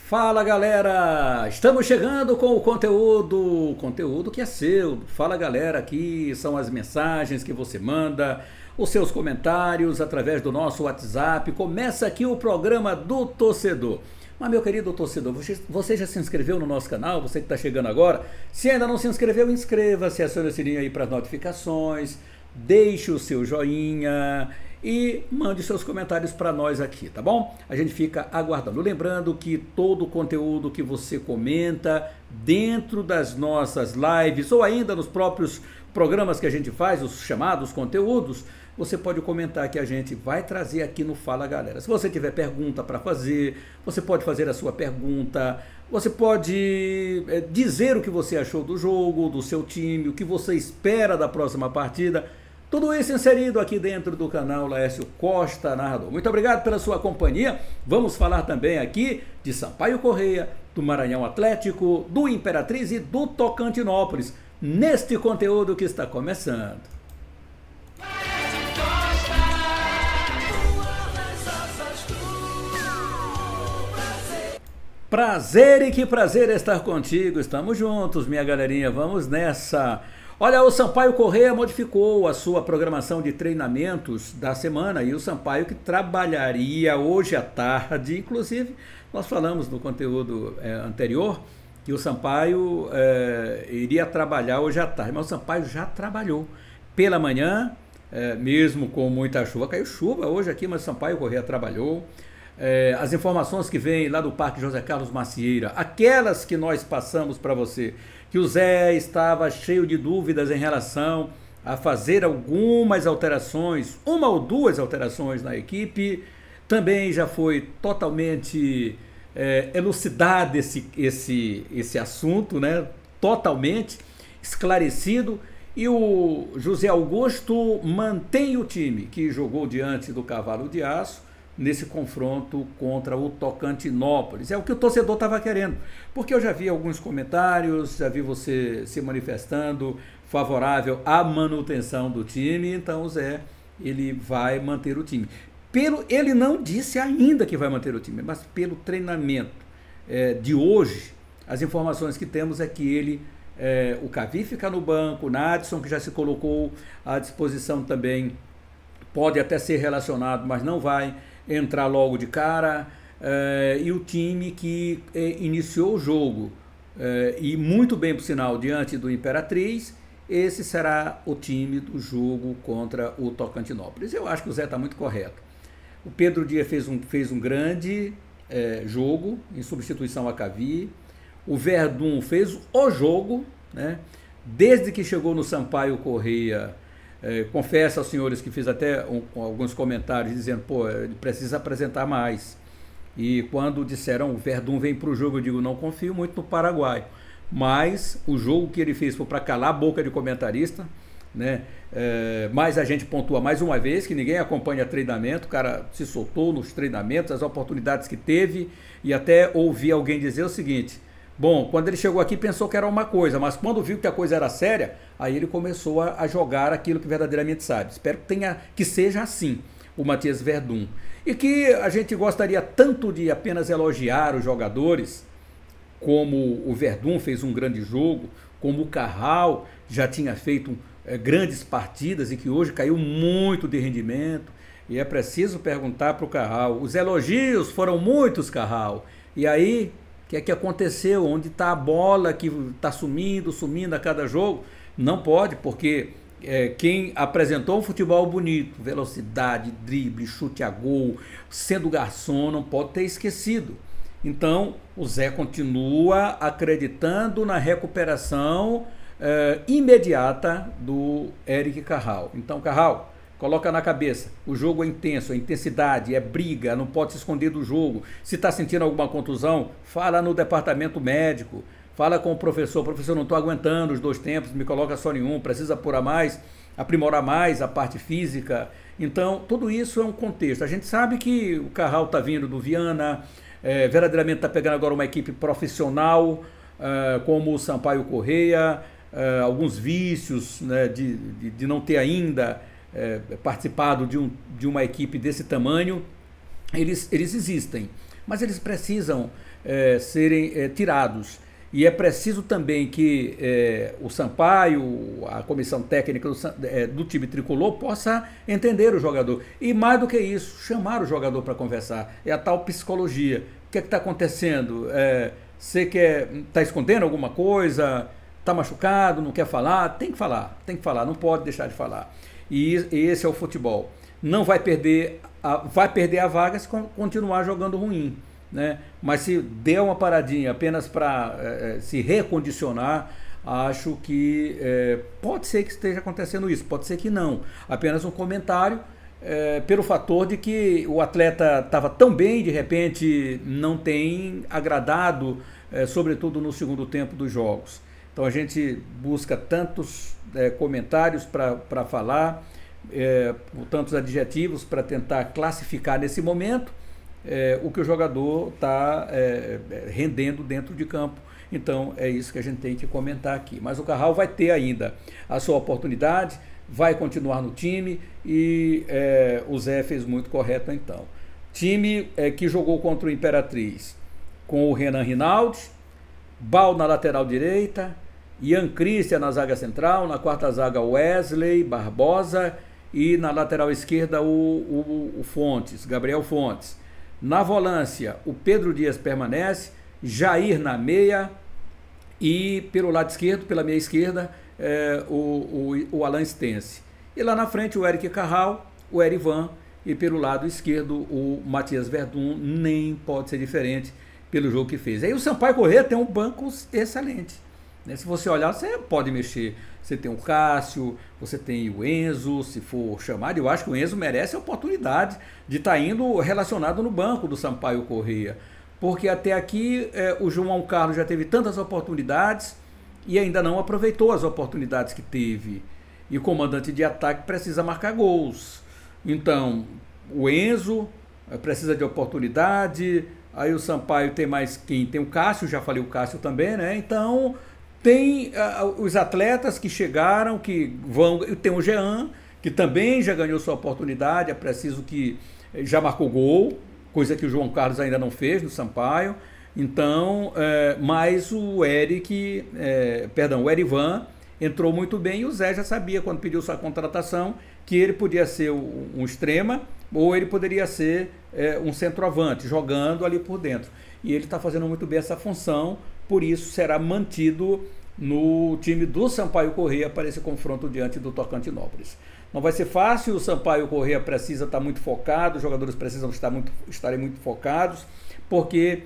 Fala galera, estamos chegando com o conteúdo que é seu. Fala galera, aqui são as mensagens que você manda, os seus comentários através do nosso WhatsApp. Começa aqui o programa do torcedor. Mas meu querido torcedor, você já se inscreveu no nosso canal? Você que está chegando agora? Se ainda não se inscreveu, inscreva-se, acione o sininho aí para as notificações, deixe o seu joinha e mande seus comentários para nós aqui, tá bom? A gente fica aguardando. Lembrando que todo o conteúdo que você comenta dentro das nossas lives ou ainda nos próprios programas que a gente faz, os chamados conteúdos, você pode comentar que a gente vai trazer aqui no Fala Galera. Se você tiver pergunta para fazer, você pode fazer a sua pergunta, você pode dizer o que você achou do jogo, do seu time, o que você espera da próxima partida. Tudo isso inserido aqui dentro do canal Laércio Costa Narrador. Muito obrigado pela sua companhia. Vamos falar também aqui de Sampaio Corrêa, do Maranhão Atlético, do Imperatriz e do Tocantinópolis, neste conteúdo que está começando. Prazer e que prazer estar contigo. Estamos juntos, minha galerinha. Vamos nessa. Olha, o Sampaio Corrêa modificou a sua programação de treinamentos da semana e o Sampaio que trabalharia hoje à tarde, inclusive nós falamos no conteúdo anterior que o Sampaio iria trabalhar hoje à tarde, mas o Sampaio já trabalhou pela manhã, mesmo com muita chuva, caiu chuva hoje aqui, mas o Sampaio Corrêa trabalhou. As informações que vêm lá do Parque José Carlos Macieira, aquelas que nós passamos para você, que o Zé estava cheio de dúvidas em relação a fazer algumas alterações, uma ou duas alterações na equipe, também já foi totalmente elucidado esse assunto, né? Totalmente esclarecido, e o José Augusto mantém o time que jogou diante do Cavalo de Aço nesse confronto contra o Tocantinópolis. É o que o torcedor estava querendo, porque eu já vi alguns comentários, já vi você se manifestando favorável à manutenção do time, então o Zé, ele vai manter o time. Ele não disse ainda que vai manter o time, mas pelo treinamento de hoje, as informações que temos é que o Cavi fica no banco, o Nadson, que já se colocou à disposição também, pode até ser relacionado, mas não vai entrar logo de cara, e o time que iniciou o jogo, e muito bem por sinal, diante do Imperatriz, esse será o time do jogo contra o Tocantinópolis. Eu acho que o Zé está muito correto. O Pedro Dias fez um grande jogo, em substituição a Cavi. O Verdun fez o jogo, né? Desde que chegou no Sampaio Corrêa. Confesso aos senhores que fiz até alguns comentários dizendo, pô, ele precisa apresentar mais. E quando disseram o Verdun vem para o jogo, eu digo, não confio muito no Paraguai. Mas o jogo que ele fez foi para calar a boca de comentarista, né? Mas a gente pontua mais uma vez que ninguém acompanha treinamento, o cara se soltou nos treinamentos, as oportunidades que teve, e até ouvi alguém dizer o seguinte: bom, quando ele chegou aqui pensou que era uma coisa, mas quando viu que a coisa era séria, aí ele começou a jogar aquilo que verdadeiramente sabe. Espero que seja assim, o Matias Verdun. E que a gente gostaria tanto de apenas elogiar os jogadores, como o Verdun fez um grande jogo, como o Carral já tinha feito grandes partidas e que hoje caiu muito de rendimento. E é preciso perguntar para o Carral, os elogios foram muitos, Carral, e aí o que é que aconteceu? Onde está a bola que está sumindo a cada jogo? Não pode, porque quem apresentou um futebol bonito, velocidade, drible, chute a gol, sendo garçom, não pode ter esquecido. Então, o Zé continua acreditando na recuperação imediata do Eric Carral. Então, Carral, coloca na cabeça, o jogo é intenso, é intensidade, é briga, não pode se esconder do jogo. Se está sentindo alguma contusão, fala no departamento médico, fala com o professor, não estou aguentando os 2 tempos, me coloca só em um, precisa apurar mais, aprimorar mais a parte física. Então, tudo isso é um contexto. A gente sabe que o Carral está vindo do Viana, verdadeiramente está pegando agora uma equipe profissional, como o Sampaio Corrêa, alguns vícios, né, de não ter ainda participado de uma equipe desse tamanho, eles existem. mas eles precisam serem tirados. E é preciso também que o Sampaio, a comissão técnica do time tricolor, possa entender o jogador. E mais do que isso, chamar o jogador para conversar. É a tal psicologia. O que é que está acontecendo? Você está escondendo alguma coisa? Está machucado? Não quer falar? Tem que falar, não pode deixar de falar. E esse é o futebol. Não vai perder a vaga se continuar jogando ruim, né? Mas se der uma paradinha apenas para se recondicionar, acho que pode ser que esteja acontecendo isso, pode ser que não. Apenas um comentário pelo fator de que o atleta estava tão bem, de repente não tem agradado, sobretudo no segundo tempo dos jogos. Então a gente busca tantos comentários para falar, tantos adjetivos para tentar classificar nesse momento o que o jogador está rendendo dentro de campo. Então é isso que a gente tem que comentar aqui. Mas o Carral vai ter ainda a sua oportunidade, vai continuar no time e o Zé fez muito correto então. Time que jogou contra o Imperatriz com o Renan Rinaldi, Bal na lateral direita, Ian Christian na zaga central, na quarta zaga Wesley Barbosa e na lateral esquerda o Fontes, Gabriel Fontes. Na volância, o Pedro Dias permanece, Jair na meia e pelo lado esquerdo, pela meia esquerda, o Alan Stense. E lá na frente o Eric Carral, o Erivan e pelo lado esquerdo o Matias Verdun, nem pode ser diferente pelo jogo que fez. Aí o Sampaio Corrêa tem um banco excelente. Se você olhar, você pode mexer. Você tem o Cássio, você tem o Enzo, se for chamado. Eu acho que o Enzo merece a oportunidade de estar indo relacionado no banco do Sampaio Corrêa. Porque até aqui o João Carlos já teve tantas oportunidades e ainda não aproveitou as oportunidades que teve. E o comandante de ataque precisa marcar gols. Então, o Enzo precisa de oportunidade. Aí o Sampaio tem mais quem? Tem o Cássio, já falei o Cássio também, né? Então... tem os atletas que chegaram, que vão... Tem o Jean, que também já ganhou sua oportunidade, é preciso que já marcou gol, coisa que o João Carlos ainda não fez no Sampaio. Então, mas o o Erivan entrou muito bem e o Zé já sabia, quando pediu sua contratação, que ele podia ser um extrema ou ele poderia ser um centroavante, jogando ali por dentro. E ele está fazendo muito bem essa função, por isso será mantido no time do Sampaio Corrêa para esse confronto diante do Tocantinópolis. Não vai ser fácil, o Sampaio Corrêa precisa estar muito focado, os jogadores precisam estarem muito focados, porque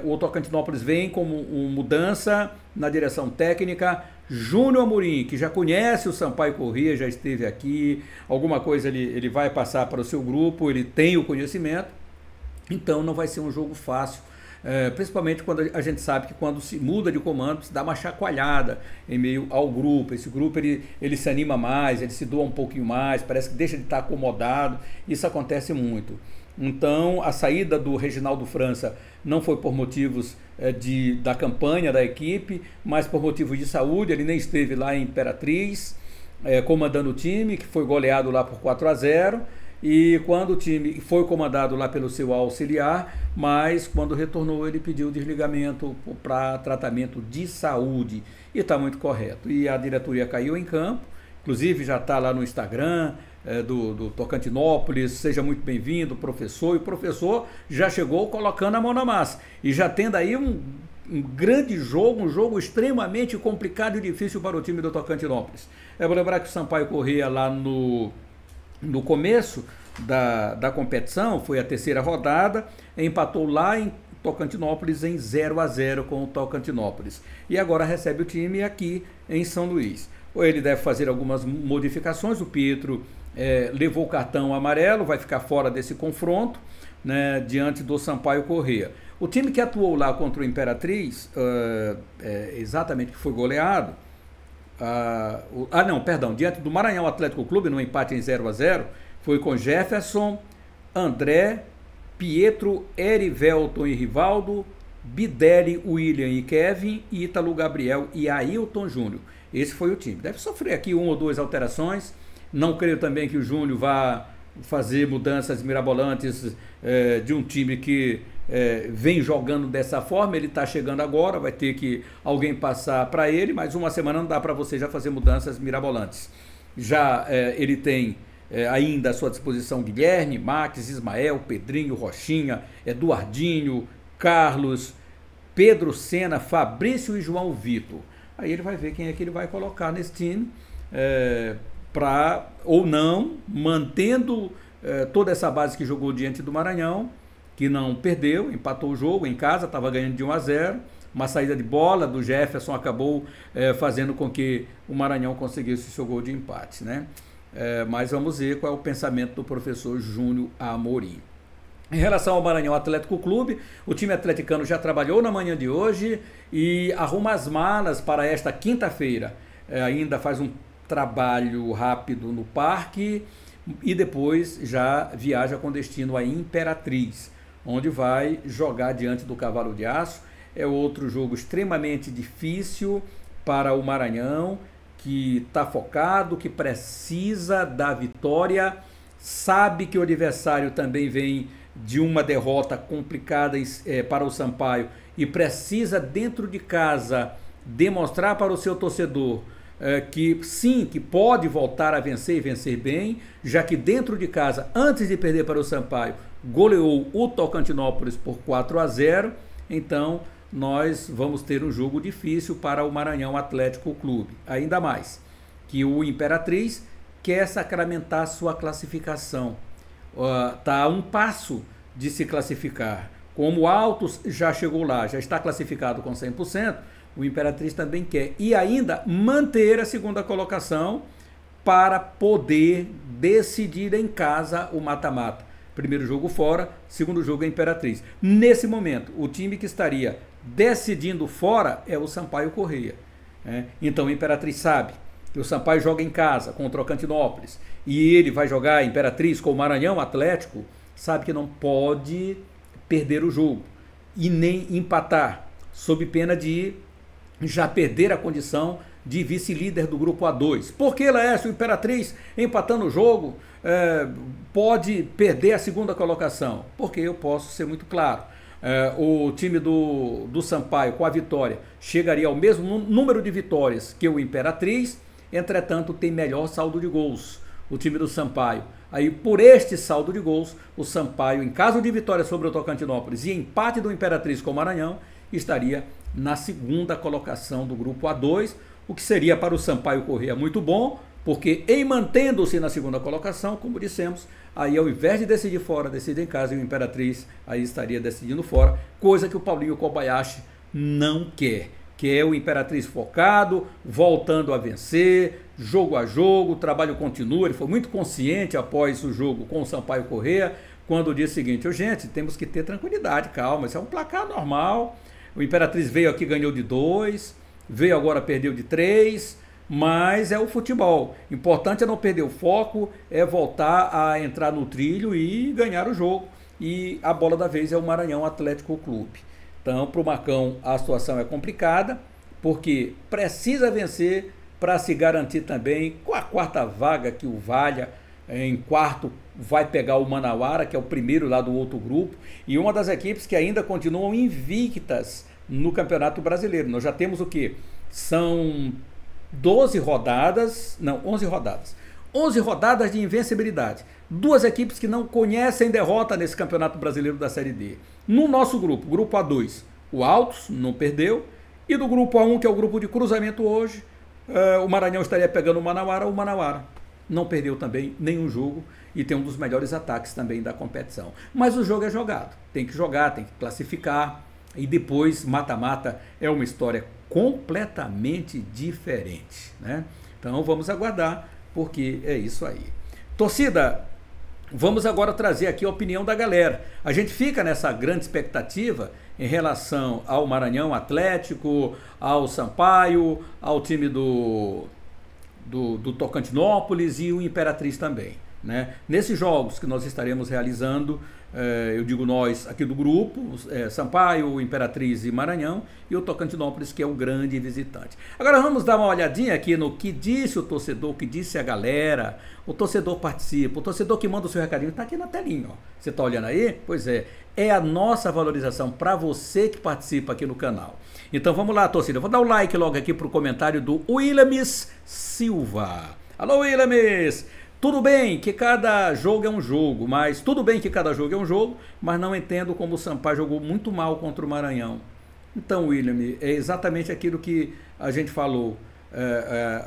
o Tocantinópolis vem como uma mudança na direção técnica. Júnior Amorim, que já conhece o Sampaio Corrêa, já esteve aqui, alguma coisa ele vai passar para o seu grupo, ele tem o conhecimento, então não vai ser um jogo fácil. Principalmente quando a gente sabe que quando se muda de comando, se dá uma chacoalhada em meio ao grupo. Esse grupo ele se anima mais, ele se doa um pouquinho mais, parece que deixa de estar acomodado. Isso acontece muito. Então a saída do Reginaldo França não foi por motivos da campanha da equipe, mas por motivos de saúde. Ele nem esteve lá em Imperatriz comandando o time, que foi goleado lá por 4-0. E quando o time foi comandado lá pelo seu auxiliar, mas quando retornou ele pediu desligamento para tratamento de saúde, e está muito correto. E a diretoria caiu em campo, inclusive já está lá no Instagram do Tocantinópolis, seja muito bem-vindo, professor, e o professor já chegou colocando a mão na massa, e já tendo aí um grande jogo, um jogo extremamente complicado e difícil para o time do Tocantinópolis. Vou lembrar que o Sampaio Corrêa lá no começo da competição, foi a terceira rodada, empatou lá em Tocantinópolis em 0-0 com o Tocantinópolis. E agora recebe o time aqui em São Luís. Ele deve fazer algumas modificações, o Pietro levou o cartão amarelo, vai ficar fora desse confronto, né, diante do Sampaio Corrêa. O time que atuou lá contra o Imperatriz, exatamente, que foi goleado, diante do Maranhão Atlético Clube, no empate em 0-0, foi com Jefferson, André, Pietro, Erivelton e Rivaldo, Bidelli, William e Kevin, Ítalo, Gabriel e Ailton Júnior. Esse foi o time. Deve sofrer aqui uma ou duas alterações. Não creio também que o Júnior vá fazer mudanças mirabolantes de um time que vem jogando dessa forma, ele está chegando agora, vai ter que alguém passar para ele, mas uma semana não dá para você já fazer mudanças mirabolantes. Já ele tem ainda à sua disposição Guilherme, Max, Ismael, Pedrinho, Rochinha, Eduardinho, Carlos, Pedro Sena, Fabrício e João Vitor. Aí ele vai ver quem é que ele vai colocar nesse time, ou não, mantendo toda essa base que jogou diante do Maranhão, que não perdeu, empatou o jogo em casa, estava ganhando de 1-0, uma saída de bola do Jefferson acabou fazendo com que o Maranhão conseguisse o seu gol de empate, né? Mas vamos ver qual é o pensamento do professor Júnior Amorim. Em relação ao Maranhão Atlético Clube, o time atleticano já trabalhou na manhã de hoje e arruma as malas para esta quinta-feira. Ainda faz um trabalho rápido no parque e depois já viaja com destino a Imperatriz, onde vai jogar diante do Cavalo de Aço. É outro jogo extremamente difícil para o Maranhão, que está focado, que precisa da vitória, sabe que o adversário também vem de uma derrota complicada para o Sampaio e precisa dentro de casa demonstrar para o seu torcedor que sim, que pode voltar a vencer e vencer bem, já que dentro de casa, antes de perder para o Sampaio, goleou o Tocantinópolis por 4-0, então nós vamos ter um jogo difícil para o Maranhão Atlético Clube. Ainda mais que o Imperatriz quer sacramentar sua classificação. Está a um passo de se classificar. Como o Altos já chegou lá, já está classificado com 100%, o Imperatriz também quer. E ainda manter a segunda colocação para poder decidir em casa o mata-mata. Primeiro jogo fora, segundo jogo é Imperatriz. Nesse momento, o time que estaria decidindo fora é o Sampaio Corrêa. Então o Imperatriz sabe que o Sampaio joga em casa contra o Tocantinópolis e ele vai jogar Imperatriz com o Maranhão Atlético, sabe que não pode perder o jogo e nem empatar, sob pena de já perder a condição de vice-líder do grupo A2. Por que, Laércio, o Imperatriz empatando o jogo pode perder a segunda colocação? Porque eu posso ser muito claro. O time do Sampaio, com a vitória, chegaria ao mesmo número de vitórias que o Imperatriz, entretanto tem melhor saldo de gols, o time do Sampaio. Aí por este saldo de gols, o Sampaio, em caso de vitória sobre o Tocantinópolis e empate do Imperatriz com o Maranhão, estaria na segunda colocação do grupo A2, o que seria para o Sampaio Corrêa muito bom, porque em mantendo-se na segunda colocação, como dissemos, aí ao invés de decidir fora, decide em casa, e o Imperatriz aí estaria decidindo fora, coisa que o Paulinho Kobayashi não quer. Quer o Imperatriz focado, voltando a vencer, jogo a jogo, o trabalho continua. Ele foi muito consciente após o jogo com o Sampaio Corrêa, quando disse o seguinte: gente, temos que ter tranquilidade, calma, isso é um placar normal. O Imperatriz veio aqui, ganhou de 2, veio agora, perdeu de 3, mas é o futebol. Importante é não perder o foco, é voltar a entrar no trilho e ganhar o jogo. E a bola da vez é o Maranhão Atlético Clube. Então, para o Marcão, a situação é complicada, porque precisa vencer para se garantir também com a quarta vaga que o valha. Em quarto vai pegar o Manauara, que é o primeiro lá do outro grupo, e uma das equipes que ainda continuam invictas no Campeonato Brasileiro. Nós já temos o quê? São 11 rodadas de invencibilidade. Duas equipes que não conhecem derrota nesse Campeonato Brasileiro da Série D. No nosso grupo, grupo A2, o Altos não perdeu, e do grupo A1, que é o grupo de cruzamento hoje, o Maranhão estaria pegando o Manauara não perdeu também nenhum jogo e tem um dos melhores ataques também da competição. Mas o jogo é jogado, tem que jogar, tem que classificar, e depois mata-mata é uma história completamente diferente, né? Então vamos aguardar, porque é isso aí. Torcida, vamos agora trazer aqui a opinião da galera. A gente fica nessa grande expectativa em relação ao Maranhão Atlético, ao Sampaio, ao time do Tocantinópolis e o Imperatriz também, né? Nesses jogos que nós estaremos realizando, eu digo nós aqui do grupo, Sampaio, Imperatriz e Maranhão, e o Tocantinópolis, que é o grande visitante. Agora vamos dar uma olhadinha aqui no que disse o torcedor, o que disse a galera. O torcedor participa, o torcedor que manda o seu recadinho está aqui na telinha, ó. Você está olhando aí? Pois é, é a nossa valorização para você que participa aqui no canal. Então vamos lá, torcida. Eu vou dar um like logo aqui para o comentário do Williams Silva. Alô, Williams! Tudo bem que cada jogo é um jogo, mas não entendo como o Sampaio jogou muito mal contra o Maranhão. Então, William, é exatamente aquilo que a gente falou.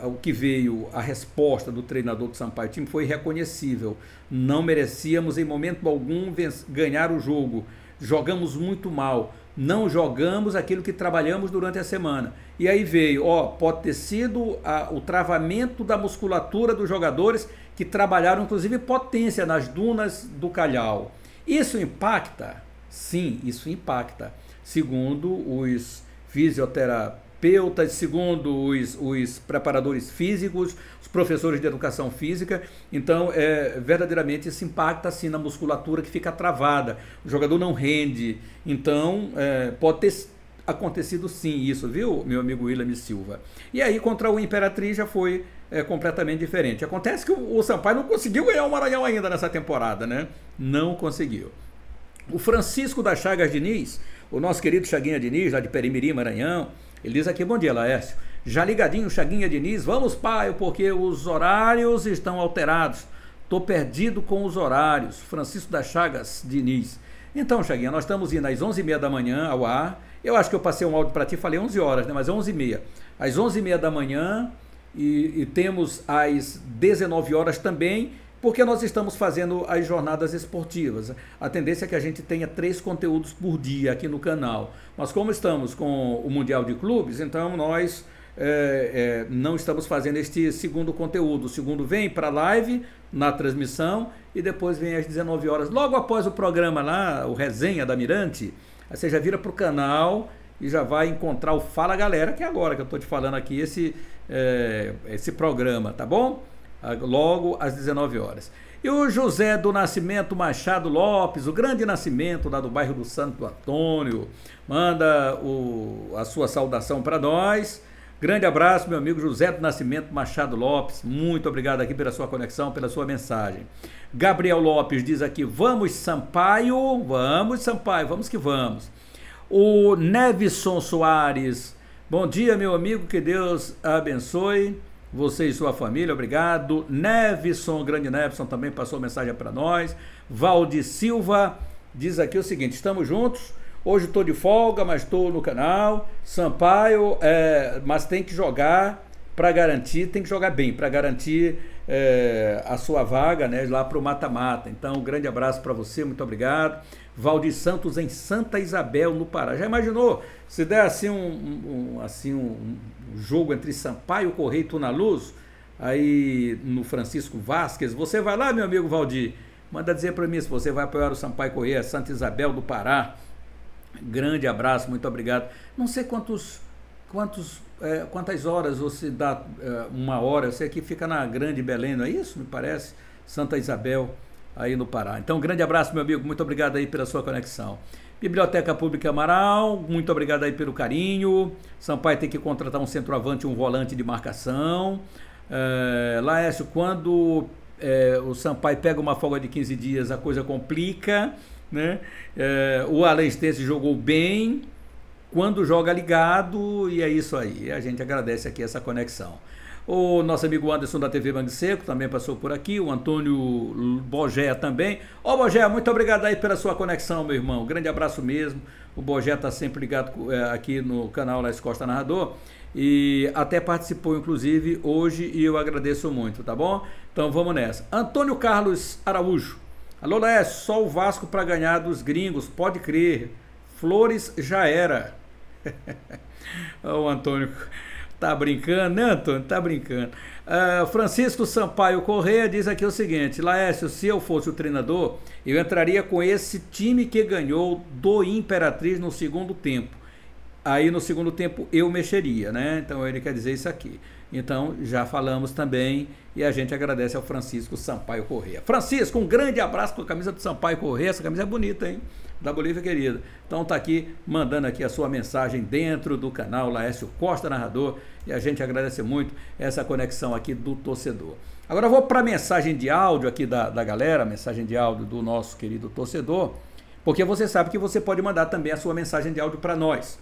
O que veio, a resposta do treinador do Sampaio. O time foi irreconhecível. Não merecíamos em momento algum ganhar o jogo. Jogamos muito mal. Não jogamos aquilo que trabalhamos durante a semana. E aí veio, pode ter sido o travamento da musculatura dos jogadores que trabalharam, inclusive, potência nas dunas do Calhau. Isso impacta? Sim, isso impacta. Segundo os fisioterapeutas, segundo os preparadores físicos, os professores de educação física. Então, verdadeiramente isso impacta sim na musculatura que fica travada, o jogador não rende. Então, pode ter acontecido sim isso, viu, meu amigo William Silva? E aí contra o Imperatriz já foi completamente diferente. Acontece que o Sampaio não conseguiu ganhar o Maranhão ainda nessa temporada, né? Não conseguiu. O Francisco da Chagas Diniz, o nosso querido Chaguinha Diniz, lá de Perimirim, Maranhão, ele diz aqui: bom dia, Laércio. Já ligadinho, Chaguinha Diniz, vamos, pai, porque os horários estão alterados. Tô perdido com os horários. Francisco da Chagas Diniz. Então, Chaguinha, nós estamos indo às 11h30 da manhã ao ar. Eu acho que eu passei um áudio para ti, falei 11 horas, né? Mas é 11h30. Às 11h30 da manhã e temos às 19 horas também, porque nós estamos fazendo as jornadas esportivas. A tendência é que a gente tenha 3 conteúdos por dia aqui no canal. Mas como estamos com o Mundial de Clubes, então nós não estamos fazendo este segundo conteúdo. O segundo vem para a live, na transmissão, e depois vem às 19 horas, logo após o programa lá, o Resenha da Mirante. Aí você já vira para o canal e já vai encontrar o Fala Galera, que é agora que eu estou te falando aqui, esse programa, tá bom? Logo às 19 horas. E o José do Nascimento Machado Lopes, o grande Nascimento, lá do bairro do Santo Antônio, manda a sua saudação para nós. Grande abraço, meu amigo José do Nascimento Machado Lopes. Muito obrigado aqui pela sua conexão, pela sua mensagem. Gabriel Lopes diz aqui: vamos, Sampaio, vamos que vamos. O Nevison Soares, bom dia, meu amigo, que Deus abençoe você e sua família, obrigado. Nevison, grande Nevison, também passou mensagem para nós. Valdir Silva diz aqui o seguinte: estamos juntos, hoje estou de folga, mas estou no canal. Sampaio, mas tem que jogar para garantir, tem que jogar bem, para garantir a sua vaga, né, lá para o mata-mata. Então, um grande abraço para você, muito obrigado. Valdir Santos, em Santa Isabel, no Pará. Já imaginou se der assim um jogo entre Sampaio Correia e Tunaluz, aí no Francisco Vasquez? Você vai lá, meu amigo Valdir, manda dizer para mim se você vai apoiar o Sampaio Correia, Santa Isabel do Pará. Grande abraço, muito obrigado. Não sei quantas horas você dá, 1 hora, eu sei que fica na Grande Belém, não é isso? Me parece, Santa Isabel, aí no Pará. Então, um grande abraço, meu amigo, muito obrigado aí pela sua conexão. Biblioteca Pública Amaral, muito obrigado aí pelo carinho. Sampaio tem que contratar um centroavante e um volante de marcação. Laércio, quando o Sampaio pega uma folga de 15 dias, a coisa complica, né? O Alenstense jogou bem quando joga ligado, e é isso aí. A gente agradece aqui essa conexão. O nosso amigo Anderson da TV Mangue Seco também passou por aqui, o Antônio Bogé também. Ô Bogé, muito obrigado aí pela sua conexão, meu irmão. Grande abraço mesmo. O Bogé está sempre ligado aqui no canal Laércio Costa Narrador e até participou, inclusive, hoje, e eu agradeço muito, tá bom? Então vamos nessa. Antônio Carlos Araújo. Alô, Laércio, só o Vasco para ganhar dos gringos, pode crer. Flores já era. O Antônio tá brincando, né, Antônio? Tá brincando. Francisco Sampaio Correia diz aqui o seguinte: Laércio, se eu fosse o treinador, eu entraria com esse time que ganhou do Imperatriz no segundo tempo. Aí no segundo tempo eu mexeria, né? Então ele quer dizer isso aqui. Então já falamos também e a gente agradece ao Francisco Sampaio Correia. Francisco, um grande abraço com a camisa do Sampaio Correia. Essa camisa é bonita, hein? Da Bolívia querida. Então tá aqui, mandando aqui a sua mensagem dentro do canal Laércio Costa Narrador, e a gente agradece muito essa conexão aqui do torcedor. Agora eu vou para a mensagem de áudio aqui da galera, mensagem de áudio do nosso querido torcedor. Porque você sabe que você pode mandar também a sua mensagem de áudio para nós.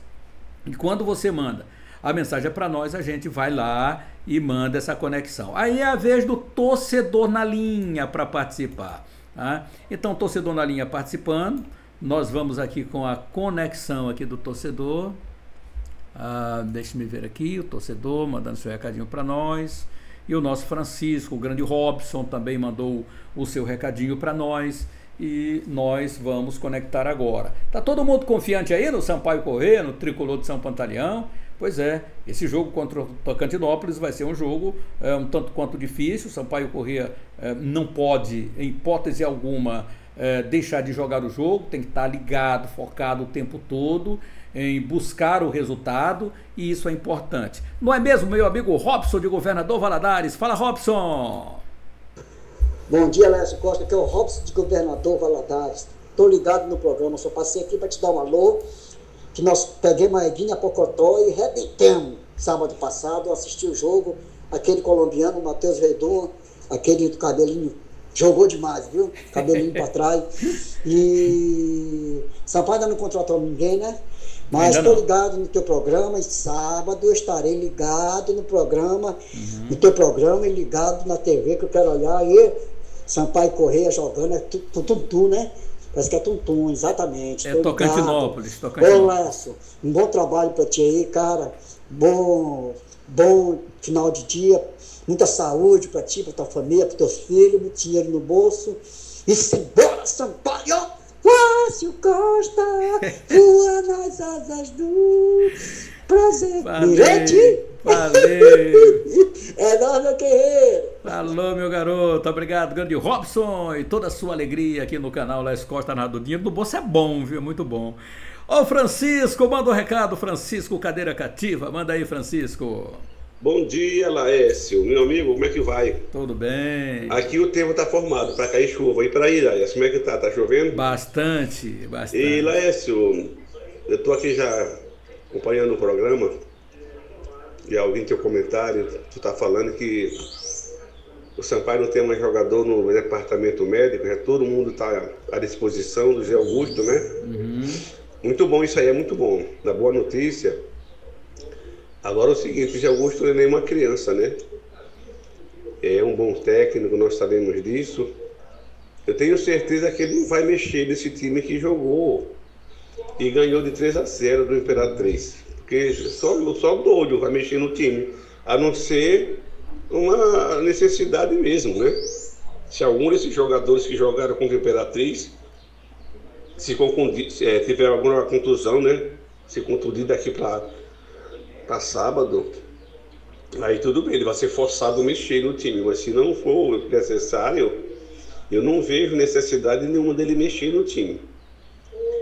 E quando você manda a mensagem para nós, a gente vai lá e manda essa conexão. Aí é a vez do torcedor na linha para participar. Tá? Então, torcedor na linha participando, nós vamos aqui com a conexão aqui do torcedor. Deixa-me ver aqui, o torcedor mandando seu recadinho para nós. E o nosso Francisco, o grande Robson, também mandou o seu recadinho para nós. E nós vamos conectar agora. Tá todo mundo confiante aí no Sampaio Corrêa, no tricolor de São Pantaleão? Pois é, esse jogo contra o Tocantinópolis vai ser um jogo um tanto quanto difícil. O Sampaio Corrêa não pode, em hipótese alguma, deixar de jogar o jogo, tem que estar ligado, focado o tempo todo em buscar o resultado, e isso é importante. Não é mesmo, meu amigo Robson de Governador Valadares? Fala, Robson! Bom dia, Lécio Costa, que é o Robson de Governador Valadares. Estou ligado no programa, só passei aqui para te dar um alô, que nós peguemos a Eguinha Pocotó e rebentamos sábado passado. Eu assisti o jogo, aquele colombiano, Matheus Verdun, aquele do cabelinho, jogou demais, viu? Cabelinho para trás. E Sampaio ainda não contratou ninguém, né? Mas estou ligado no teu programa, e sábado eu estarei ligado no programa, no teu programa e ligado na TV, que eu quero olhar aí, Sampaio Corrêa jogando, é tum-tum, né? Parece que é tum-tum, exatamente. É Tocantinópolis. Ô, Lécio, um bom trabalho para ti aí, cara, bom final de dia, muita saúde para ti, para tua família, para teus filhos, muito dinheiro no bolso, e simbora, Sampaio! Lécio Costa, voa nas asas do prazer. Mirante! Valeu! É nóis, meu guerreiro! Falou, meu garoto. Obrigado, grande Robson, e toda a sua alegria aqui no canal Lécio Costa Narrador. Dinheiro do bolso é bom, viu? Muito bom. Ô, Francisco, manda um recado, Francisco Cadeira Cativa. Manda aí, Francisco. Bom dia, Laércio. Meu amigo, como é que vai? Tudo bem. Aqui o tempo tá formado para cair chuva. E para aí, Laércio, como é que tá? Tá chovendo? Bastante. E, Laércio, eu tô aqui já acompanhando o programa e ouvindo teu comentário. Tu tá falando que o Sampaio não tem mais jogador no departamento médico, já todo mundo tá à disposição do Zé Augusto, né? Muito bom isso aí, é muito bom. Da boa notícia. Agora é o seguinte, o Zé Augusto não é nenhuma criança, né? É um bom técnico, nós sabemos disso. Eu tenho certeza que ele não vai mexer nesse time que jogou e ganhou de 3-0 do Imperatriz. Porque só doido vai mexer no time, a não ser uma necessidade mesmo, né? Se algum desses jogadores que jogaram contra a Imperatriz se confundir, tiver alguma contusão, né? Se contundir daqui para sábado, aí tudo bem, ele vai ser forçado a mexer no time, mas se não for necessário, eu não vejo necessidade nenhuma dele mexer no time,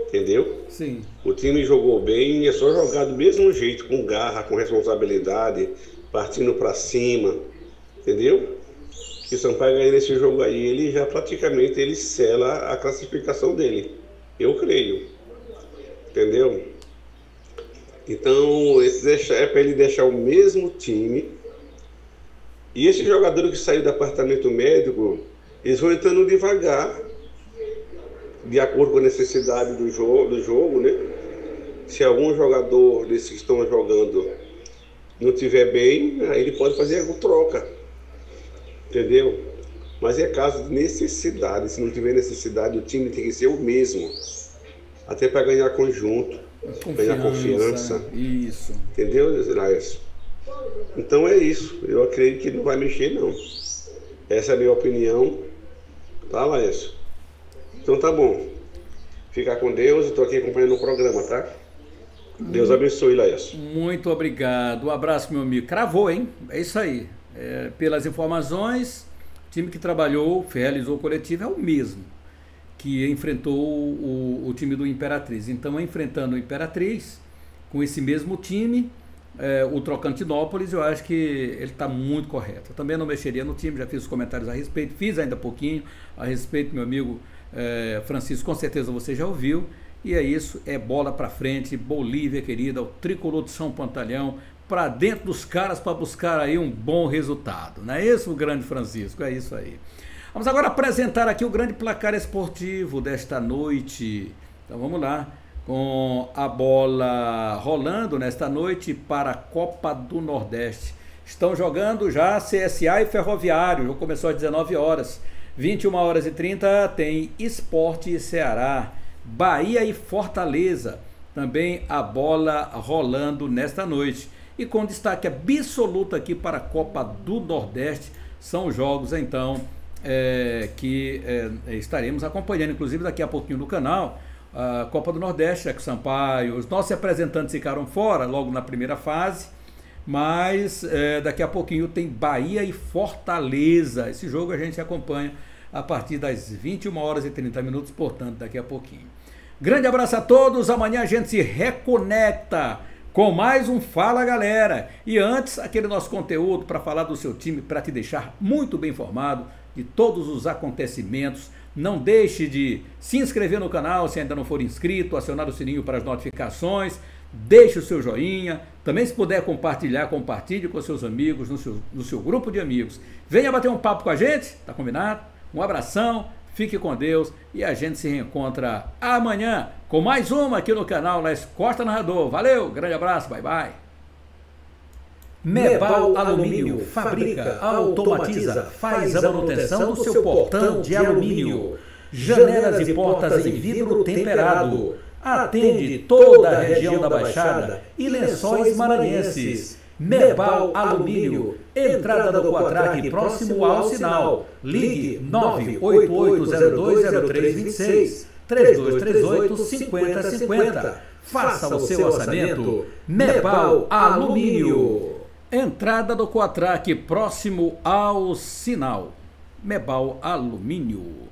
entendeu? Sim. O time jogou bem, é só jogar do mesmo jeito, com garra, com responsabilidade, partindo para cima, entendeu? Que o Sampaio ganhar nesse jogo aí, ele já praticamente ele sela a classificação dele, eu creio, entendeu? Então, é para ele deixar o mesmo time. E esse jogador que saiu do departamento médico, eles vão entrando devagar, de acordo com a necessidade do jogo, né? Se algum jogador desses que estão jogando não estiver bem, aí ele pode fazer alguma troca, entendeu? Mas é caso de necessidade. Se não tiver necessidade, o time tem que ser o mesmo, até para ganhar conjunto. Ganhar confiança. Isso. Entendeu, Laércio? Então é isso. Eu acredito que não vai mexer, não. Essa é a minha opinião. Tá, Laércio? Então tá bom. Fica com Deus. Estou aqui acompanhando o programa, tá? Deus abençoe, Laércio. Muito obrigado. Um abraço, meu amigo. Cravou, hein? É isso aí. Pelas informações, o time que trabalhou, realizou o coletivo é o mesmo que enfrentou o time do Imperatriz. Então, enfrentando o Imperatriz, com esse mesmo time, o Tocantinópolis, eu acho que ele está muito correto. Eu também não mexeria no time, já fiz os comentários a respeito, fiz ainda pouquinho a respeito, meu amigo Francisco, com certeza você já ouviu. E é isso, é bola para frente, Bolívia querida, o tricolor de São Pantaleão, para dentro dos caras para buscar aí um bom resultado. Não é isso, o grande Francisco? É isso aí. Vamos agora apresentar aqui o grande placar esportivo desta noite Então vamos lá, com a bola rolando nesta noite para a Copa do Nordeste. Estão jogando já CSA e Ferroviário, o jogo começou às 19 horas. 21h30 tem Sport e Ceará, Bahia e Fortaleza. Também a bola rolando nesta noite. E com destaque absoluto aqui para a Copa do Nordeste, são jogos então que estaremos acompanhando, inclusive daqui a pouquinho no canal. A Copa do Nordeste, que o Sampaio, os nossos representantes ficaram fora logo na primeira fase, mas daqui a pouquinho tem Bahia e Fortaleza. Esse jogo a gente acompanha a partir das 21h30, portanto daqui a pouquinho. Grande abraço a todos, amanhã a gente se reconecta com mais um Fala Galera. E antes, aquele nosso conteúdo para falar do seu time, para te deixar muito bem informado de todos os acontecimentos. Não deixe de se inscrever no canal se ainda não for inscrito, acionar o sininho para as notificações, deixe o seu joinha, também se puder compartilhar, compartilhe com seus amigos, no seu grupo de amigos. Venha bater um papo com a gente, tá combinado? Um abração, fique com Deus e a gente se reencontra amanhã com mais uma aqui no canal Les Costa Narrador. Valeu, grande abraço, bye bye. Mebal Alumínio fabrica, automatiza, faz a manutenção do seu portão de alumínio. Janelas e portas em vidro temperado. Atende toda a região da Baixada e Lençóis Maranhenses. Mebal Alumínio, entrada do Quatraque próximo ao sinal. Ligue 988020326, 3238-5050. Faça o seu orçamento. Mebal Alumínio. Entrada do Quatraque próximo ao sinal. Mebal Alumínio.